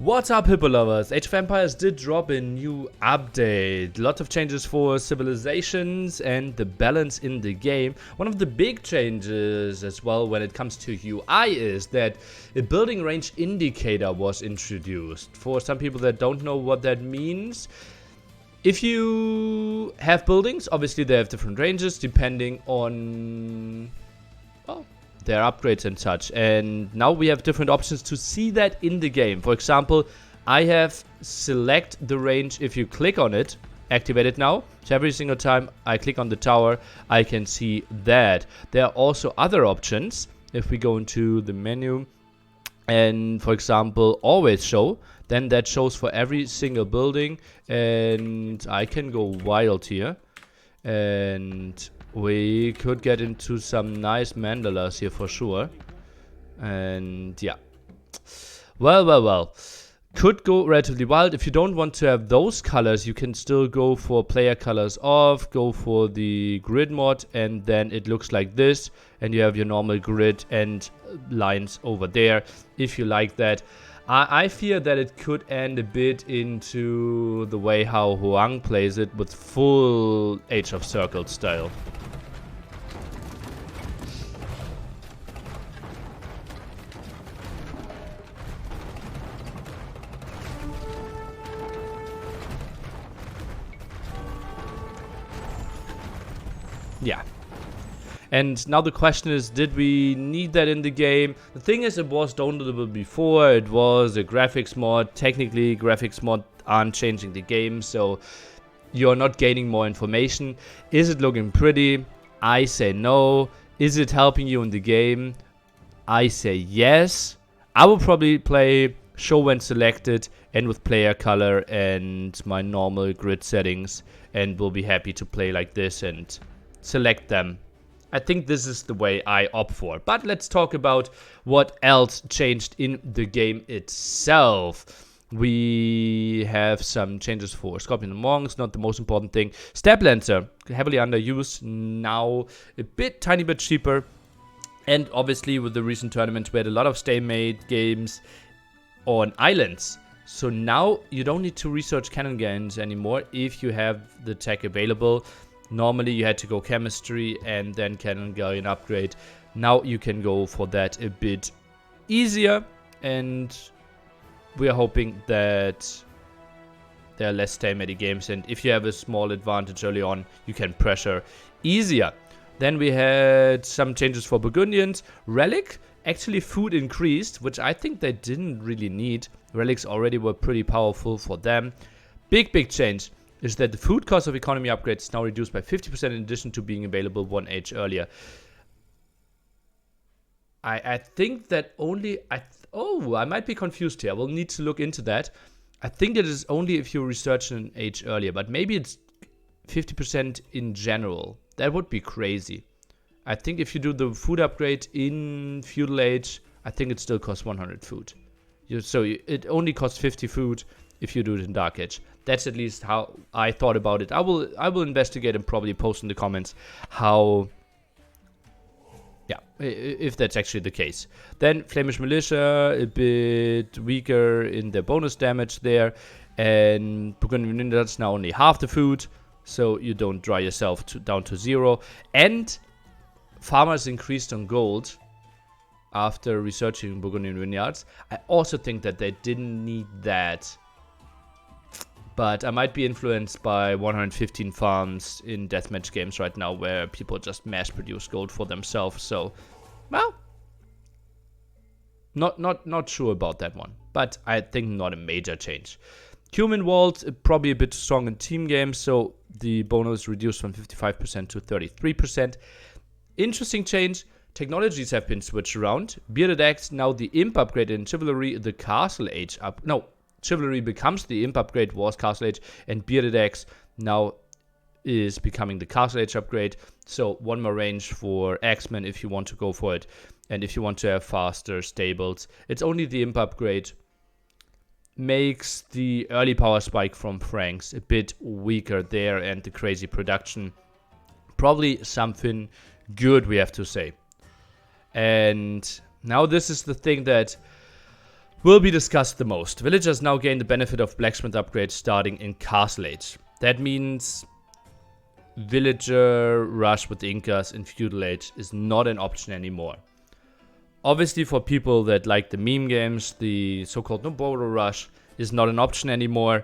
What's up, Hippo lovers? Age of Empires did drop a new update. Lots of changes for civilizations and the balance in the game. One of the big changes as well when it comes to UI is that a building range indicator was introduced. For some people that don't know what that means, if you have buildings, obviously they have different ranges depending on their upgrades and such, and now we have different options to see that in the game. For example, I have select the range. If you click on it, activate it now, so every single time I click on the tower I can see that. There are also other options. If we go into the menu and for example always show, then that shows for every single building, and I can go wild here and we could get into some nice mandalas here for sure. And yeah, well, could go relatively wild. If you don't want to have those colors, you can still go for player colors off, go for the grid mod, and then it looks like this, and you have your normal grid and lines over there if you like that. I fear that it could end a bit into the way how Huang plays it with full Age of Circles style. Yeah. And now the question is, did we need that in the game? The thing is, it was downloadable before. It was a graphics mod. Technically, graphics mod aren't changing the game, so you're not gaining more information. Is it looking pretty? I say no. Is it helping you in the game? I say yes. I will probably play show when selected and with player color and my normal grid settings, and will be happy to play like this and select them. I think this is the way I opt for. But let's talk about what else changed in the game itself. We have some changes for Scorpion and Monks, not the most important thing. Step Lancer, heavily underused, now a tiny bit cheaper. And obviously with the recent tournaments we had a lot of stay-made games on islands. So now you don't need to research cannon guns anymore if you have the tech available. Normally you had to go chemistry and then cannon gun upgrade. Now you can go for that a bit easier, and we are hoping that there are less stay-made games, and if you have a small advantage early on, you can pressure easier. Then we had some changes for Burgundians Relic. Actually food increased, which I think they didn't really need. Relics already were pretty powerful for them. Big change is that the food cost of economy upgrades is now reduced by 50% in addition to being available 1 age earlier. I think that only... I might be confused here. I will need to look into that. I think it is only if you research an age earlier, but maybe it's 50% in general. That would be crazy. I think if you do the food upgrade in feudal age, I think it still costs 100 food. It only costs 50 food if you do it in Dark Age. That's at least how I thought about it. I will investigate and probably post in the comments how, if that's actually the case. Then Flemish Militia, a bit weaker in their bonus damage there, and Burgundians Relic now only half the food, so you don't dry yourself down to 0. And farmers increased on gold after researching Burgundian vineyards. I also think that they didn't need that. But I might be influenced by 115 farms in deathmatch games right now where people just mass produce gold for themselves. So, well, not sure about that one. But I think not a major change. Cumin Walls, probably a bit strong in team games, so the bonus reduced from 55% to 33%. Interesting change. Technologies have been switched around. Bearded Axe, now the imp upgrade in Chivalry, the Castle Age up. No. Chivalry becomes the imp upgrade, was Castle Age, and Bearded Axe now is becoming the Castle Age upgrade. So one more range for Axemen if you want to go for it, and if you want to have faster stables. It's only the imp upgrade. Makes the early power spike from Franks a bit weaker there, and the crazy production. Probably something good, we have to say. And now this is the thing that will be discussed the most. Villagers now gain the benefit of blacksmith upgrades starting in Castle Age. That means villager rush with the Incas in Feudal Age is not an option anymore. Obviously, for people that like the meme games, the so-called Noboru rush is not an option anymore.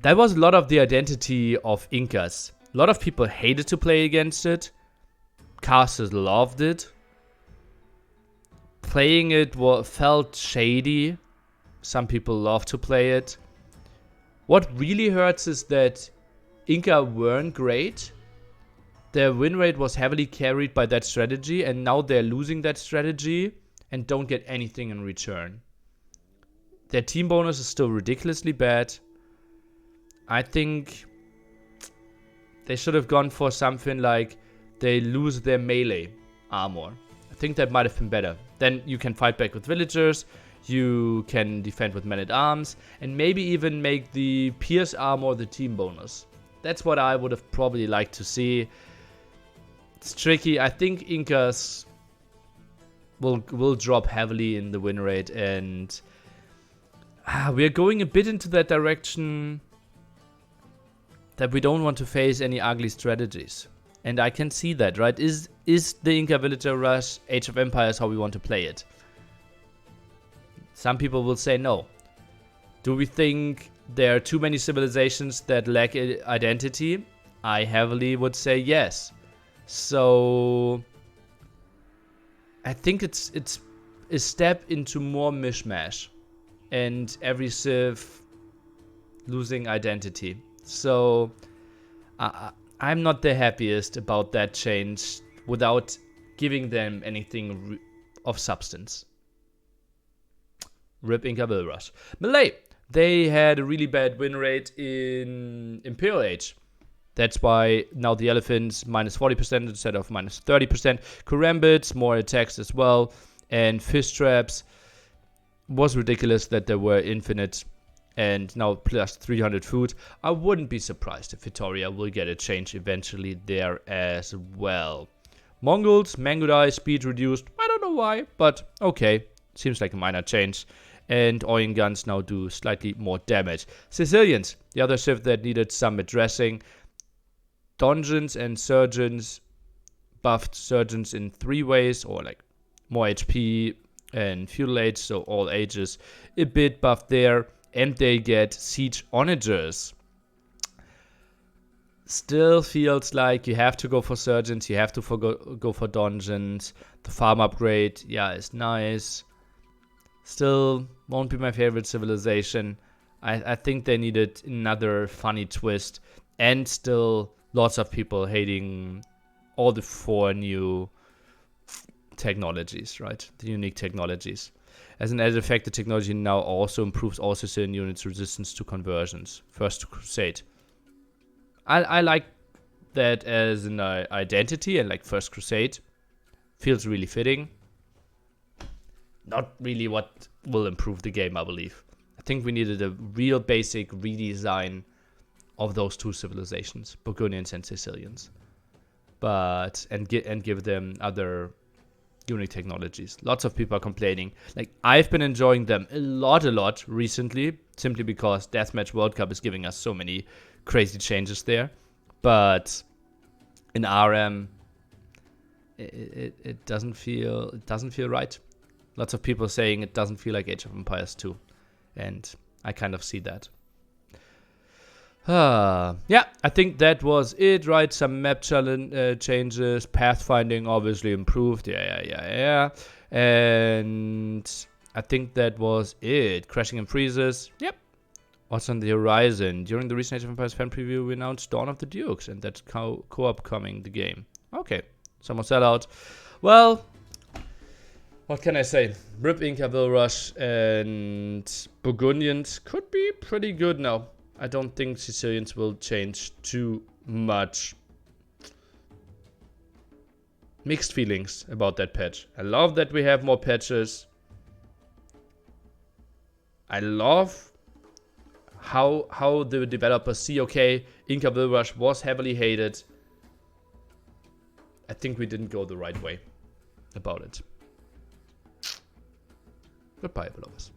That was a lot of the identity of Incas. A lot of people hated to play against it. Casters loved it. Playing it felt shady. Some people love to play it. What really hurts is that Inca weren't great. Their win rate was heavily carried by that strategy, and now they're losing that strategy and don't get anything in return. Their team bonus is still ridiculously bad. I think they should have gone for something like they lose their melee armor. I think that might have been better. Then you can fight back with villagers, you can defend with men-at-arms, and maybe even make the pierce armor the team bonus. That's what I would have probably liked to see. It's tricky. I think Incas will drop heavily in the win rate, and we're going a bit into that direction that we don't want to face any ugly strategies. And I can see that, right? Is the Inca Villager Rush Age of Empires how we want to play it? Some people will say no. Do we think there are too many civilizations that lack identity? I heavily would say yes. So I think it's a step into more mishmash and every civ losing identity. So I'm not the happiest about that change without giving them anything of substance. RIP Inca Vill Rush. Malay, they had a really bad win rate in Imperial Age. That's why now the elephants minus 40% instead of minus 30%. Karambits, more attacks as well. And fish traps was ridiculous that there were infinite and now plus 300 food. I wouldn't be surprised if Vitoria will get a change eventually there as well. Mongols, Mangudai, speed reduced. I don't know why, but okay. Seems like a minor change. And Oyin guns now do slightly more damage. Sicilians, the other civ that needed some addressing. Dungeons and surgeons buffed surgeons in 3 ways, or like more HP and feudal age, so all ages a bit buffed there, and they get siege onagers. Still feels like you have to go for surgeons, you have to go for dungeons. The farm upgrade, yeah, is nice. Still won't be my favorite civilization. I think they needed another funny twist, and still lots of people hating all the 4 new technologies, right? The unique technologies. As an added effect, the technology now also improves all Sicilian units' resistance to conversions. First Crusade. I like that as an identity, and like First Crusade. Feels really fitting. Not really what will improve the game, I believe. I think we needed a real basic redesign of those 2 civilizations, Burgundians and Sicilians, and give them other unique technologies. Lots of people are complaining. Like, I've been enjoying them a lot recently, simply because Deathmatch World Cup is giving us so many crazy changes there. But in RM, it doesn't feel right. Lots of people saying it doesn't feel like Age of Empires 2, and I kind of see that. Yeah, I think that was it, right? Some map challenge changes, pathfinding obviously improved, yeah. And I think that was it. Crashing and freezes, yep. What's on the horizon? During the recent Age of Empires fan preview, we announced Dawn of the Dukes, and that's co-op coming the game. Okay, some more sellout. Well, what can I say? RIP Inca Vill Rush and Burgundians could be pretty good now. I don't think Sicilians will change too much. Mixed feelings about that patch. I love that we have more patches. I love how the developers see, okay, Inca Vill Rush was heavily hated. I think we didn't go the right way about it. Goodbye, beloveds.